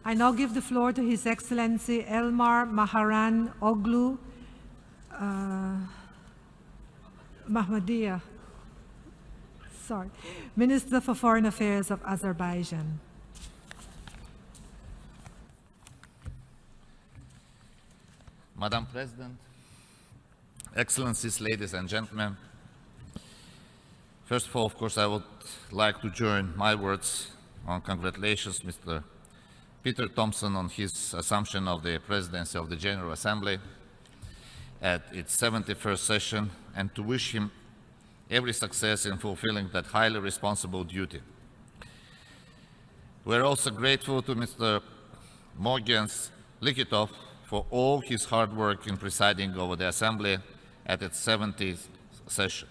I now give the floor to His Excellency Elmar Maharan Oglu Mahmadiyah, Minister for Foreign Affairs of Azerbaijan. Madam President, Excellencies, ladies and gentlemen, first of all, of course, I would like to join my words on congratulations Mr. Peter Thompson on his assumption of the presidency of the General Assembly at its 71st session, and to wish him every success in fulfilling that highly responsible duty. We're also grateful to Mr. Morgens Likitov for all his hard work in presiding over the Assembly at its 70th session.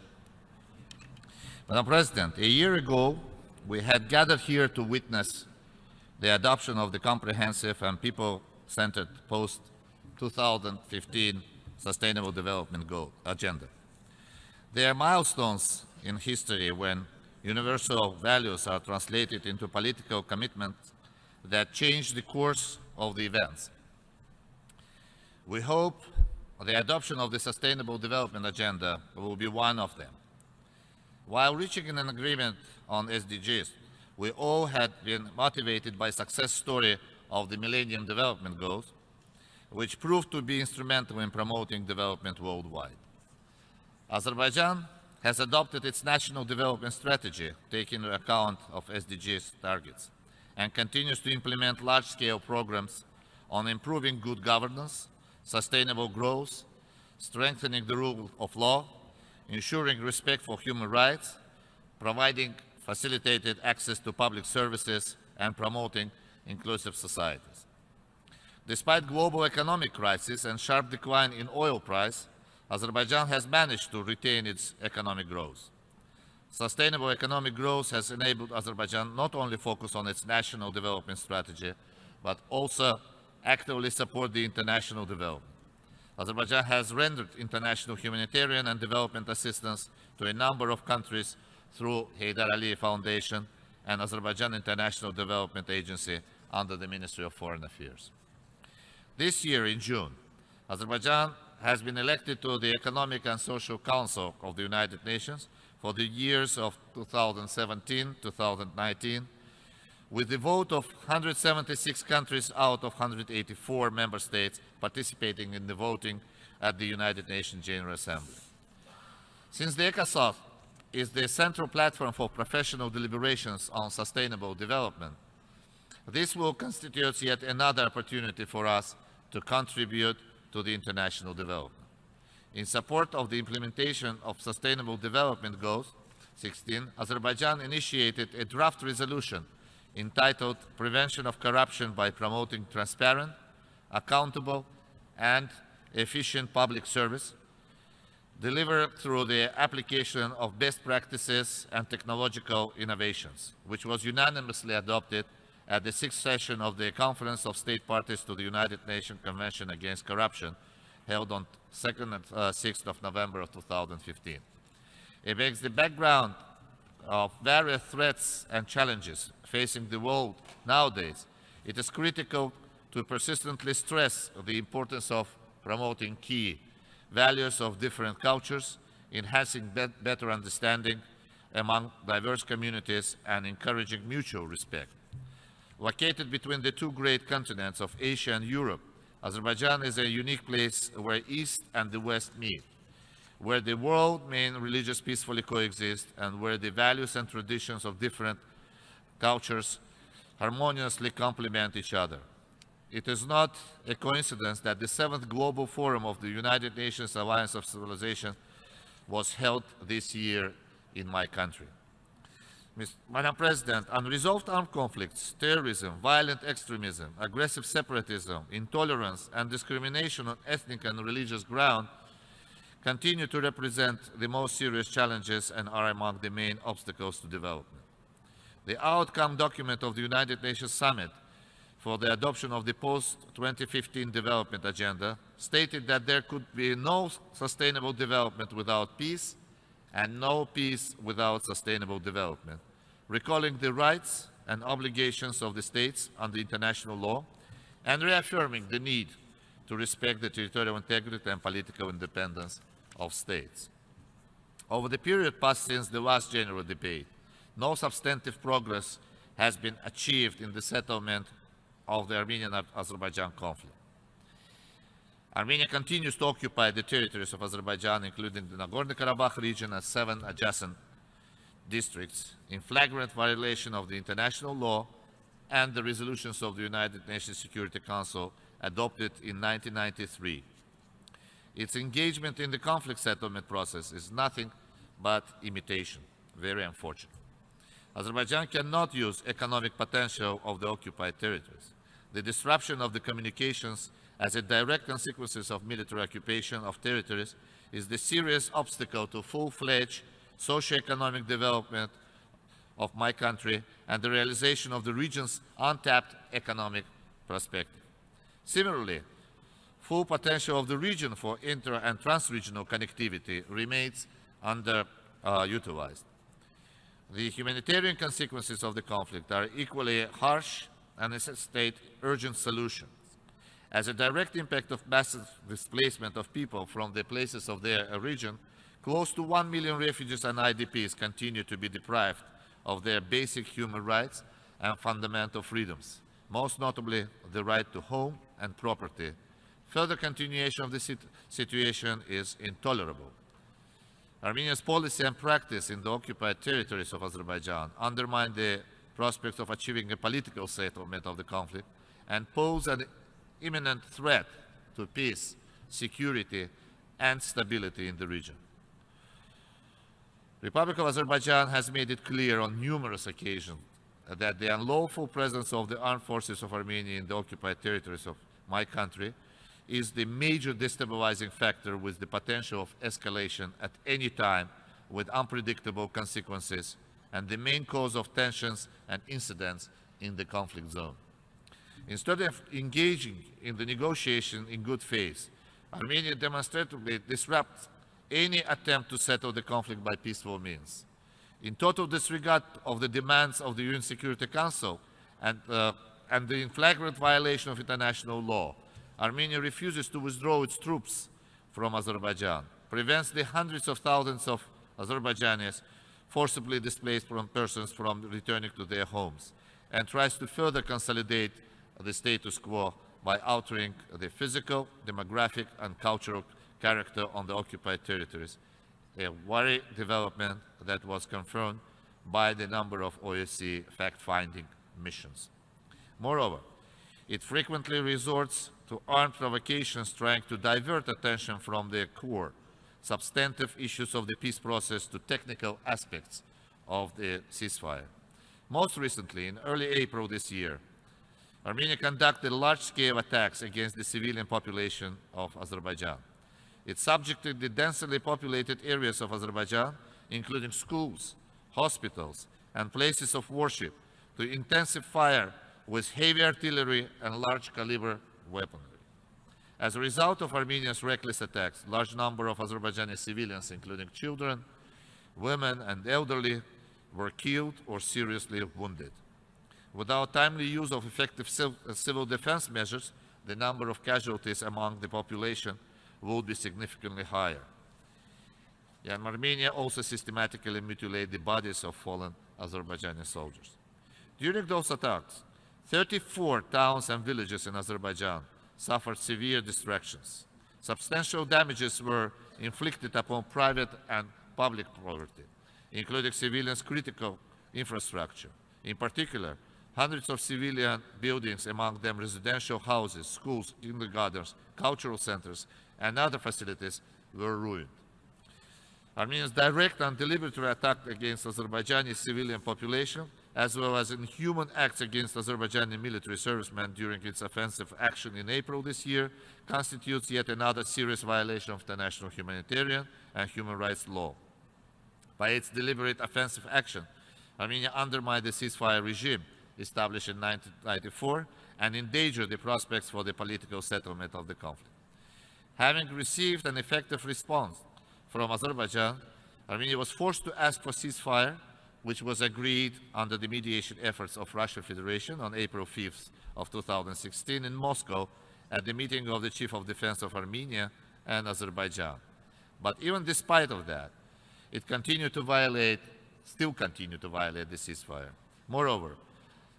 Madam President, a year ago, we had gathered here to witness the adoption of the comprehensive and people-centered post-2015 Sustainable Development Goal Agenda. They are milestones in history when universal values are translated into political commitments that change the course of the events. We hope the adoption of the Sustainable Development Agenda will be one of them. While reaching an agreement on SDGs, we all had been motivated by the success story of the Millennium Development Goals, which proved to be instrumental in promoting development worldwide. Azerbaijan has adopted its national development strategy, taking into account of SDGs targets, and continues to implement large-scale programs on improving good governance, sustainable growth, strengthening the rule of law, ensuring respect for human rights, providing facilitated access to public services, and promoting inclusive societies. Despite global economic crisis and sharp decline in oil price, Azerbaijan has managed to retain its economic growth. Sustainable economic growth has enabled Azerbaijan not only focus on its national development strategy, but also actively support the international development. Azerbaijan has rendered international humanitarian and development assistance to a number of countries through Heydar Aliyev Foundation and Azerbaijan International Development Agency under the Ministry of Foreign Affairs. This year, in June, Azerbaijan has been elected to the Economic and Social Council of the United Nations for the years of 2017-2019, with the vote of 176 countries out of 184 member states participating in the voting at the United Nations General Assembly. Since the ECOSOC is the central platform for professional deliberations on sustainable development, this will constitute yet another opportunity for us to contribute to the international development. In support of the implementation of Sustainable Development Goals 16, Azerbaijan initiated a draft resolution entitled Prevention of Corruption by Promoting Transparent, Accountable, and Efficient Public Service, delivered through the application of best practices and technological innovations, which was unanimously adopted at the 6th session of the Conference of State Parties to the United Nations Convention Against Corruption, held on 2nd and 6th of November of 2015. Against the background of various threats and challenges facing the world nowadays, it is critical to persistently stress the importance of promoting key values of different cultures, enhancing better understanding among diverse communities, and encouraging mutual respect. Located between the two great continents of Asia and Europe, Azerbaijan is a unique place where East and the West meet, where the world's main religions peacefully coexist, and where the values and traditions of different cultures harmoniously complement each other. It is not a coincidence that the 7th Global Forum of the United Nations Alliance of Civilization was held this year in my country. Madam President, unresolved armed conflicts, terrorism, violent extremism, aggressive separatism, intolerance, and discrimination on ethnic and religious ground continue to represent the most serious challenges and are among the main obstacles to development. The outcome document of the United Nations Summit for the adoption of the post-2015 development agenda stated that there could be no sustainable development without peace and no peace without sustainable development, recalling the rights, and obligations of the states under international law, and reaffirming the need to respect the territorial integrity and political independence of states. Over the period passed since the last general debate, no substantive progress has been achieved in the settlement of the Armenian-Azerbaijan conflict. Armenia continues to occupy the territories of Azerbaijan, including the Nagorno-Karabakh region and 7 adjacent districts, in flagrant violation of the international law and the resolutions of the United Nations Security Council adopted in 1993. Its engagement in the conflict settlement process is nothing but imitation. Very unfortunate. Azerbaijan cannot use economic potential of the occupied territories. The disruption of the communications as a direct consequence of military occupation of territories is the serious obstacle to full-fledged socio-economic development of my country and the realization of the region's untapped economic perspective. Similarly, full potential of the region for inter- and trans-regional connectivity remains underutilized. The humanitarian consequences of the conflict are equally harsh and necessitate urgent solutions. As a direct impact of massive displacement of people from the places of their origin, close to 1 million refugees and IDPs continue to be deprived of their basic human rights and fundamental freedoms, most notably the right to home and property. Further continuation of the situation is intolerable. Armenia's policy and practice in the occupied territories of Azerbaijan undermine the prospects of achieving a political settlement of the conflict and pose an imminent threat to peace, security, and stability in the region. The Republic of Azerbaijan has made it clear on numerous occasions that the unlawful presence of the armed forces of Armenia in the occupied territories of my country is the major destabilizing factor with the potential of escalation at any time with unpredictable consequences and the main cause of tensions and incidents in the conflict zone. Instead of engaging in the negotiation in good faith, Armenia demonstratively disrupts any attempt to settle the conflict by peaceful means. In total disregard of the demands of the UN Security Council and the flagrant violation of international law, Armenia refuses to withdraw its troops from Azerbaijan, prevents the hundreds of thousands of Azerbaijanis forcibly displaced persons from returning to their homes, and tries to further consolidate the status quo by altering the physical, demographic, and cultural character on the occupied territories, a worrying development that was confirmed by the number of OSCE fact-finding missions. Moreover, it frequently resorts to armed provocations trying to divert attention from the core, substantive issues of the peace process to technical aspects of the ceasefire. Most recently, in early April this year, Armenia conducted large-scale attacks against the civilian population of Azerbaijan. It subjected the densely populated areas of Azerbaijan, including schools, hospitals, and places of worship, to intensive fire with heavy artillery and large-caliber weaponry. As a result of Armenia's reckless attacks, large number of Azerbaijani civilians, including children, women, and elderly, were killed or seriously wounded. Without timely use of effective civil defense measures, the number of casualties among the population would be significantly higher. And Armenia also systematically mutilated the bodies of fallen Azerbaijani soldiers. During those attacks, 34 towns and villages in Azerbaijan suffered severe destructions. Substantial damages were inflicted upon private and public property, including civilians' critical infrastructure. In particular, hundreds of civilian buildings, among them residential houses, schools, kindergartens, cultural centers, and other facilities, were ruined. Armenia's direct and deliberate attack against Azerbaijani civilian population, as well as inhuman acts against Azerbaijani military servicemen during its offensive action in April this year, constitutes yet another serious violation of international humanitarian and human rights law. By its deliberate offensive action, Armenia undermined the ceasefire regime established in 1994 and endangered the prospects for the political settlement of the conflict. Having received an effective response from Azerbaijan, Armenia was forced to ask for ceasefire which was agreed under the mediation efforts of Russian Federation on April 5th of 2016 in Moscow at the meeting of the Chief of Defense of Armenia and Azerbaijan. But even despite of that, it still continued to violate the ceasefire. Moreover,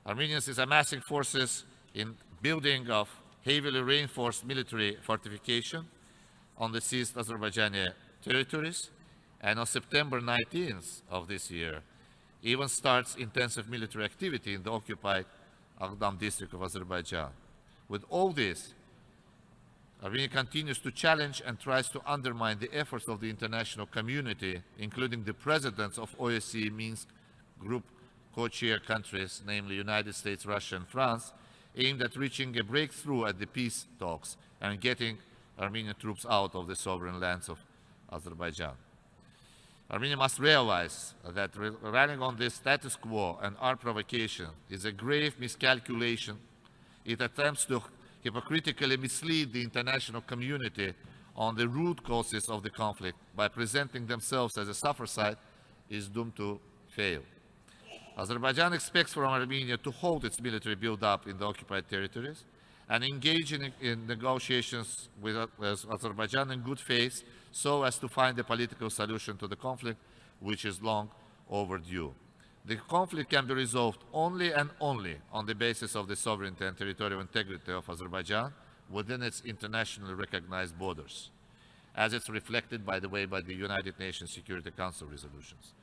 Armenians is amassing forces in building of heavily reinforced military fortification on the seized Azerbaijani territories, and on September 19th of this year, even starts intensive military activity in the occupied Aghdam district of Azerbaijan. With all this, Armenia continues to challenge and tries to undermine the efforts of the international community, including the presidents of OSCE Minsk Group co-chair countries, namely United States, Russia, and France, aimed at reaching a breakthrough at the peace talks and getting Armenian troops out of the sovereign lands of Azerbaijan. Armenia must realize that relying on this status quo and our provocation is a grave miscalculation. It attempts to hypocritically mislead the international community on the root causes of the conflict by presenting themselves as a suffer side is doomed to fail. Azerbaijan expects from Armenia to hold its military build-up in the occupied territories and engage in negotiations with Azerbaijan in good faith so as to find a political solution to the conflict, which is long overdue. The conflict can be resolved only and only on the basis of the sovereignty and territorial integrity of Azerbaijan within its internationally recognized borders, as it's reflected, by the way, by the United Nations Security Council resolutions.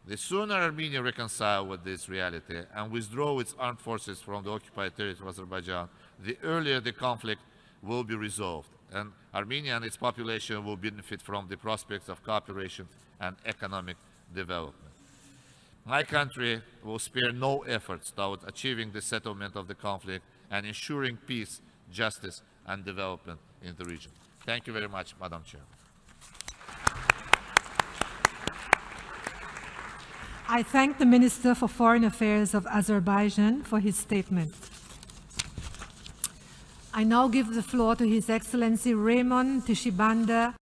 The sooner Armenia reconciles with this reality and withdraw its armed forces from the occupied territory of Azerbaijan, the earlier the conflict will be resolved, and Armenia and its population will benefit from the prospects of cooperation and economic development. My country will spare no efforts toward achieving the settlement of the conflict and ensuring peace, justice, and development in the region. Thank you very much, Madam Chair. I thank the Minister for Foreign Affairs of Azerbaijan for his statement. I now give the floor to His Excellency Raymond Tishibanda,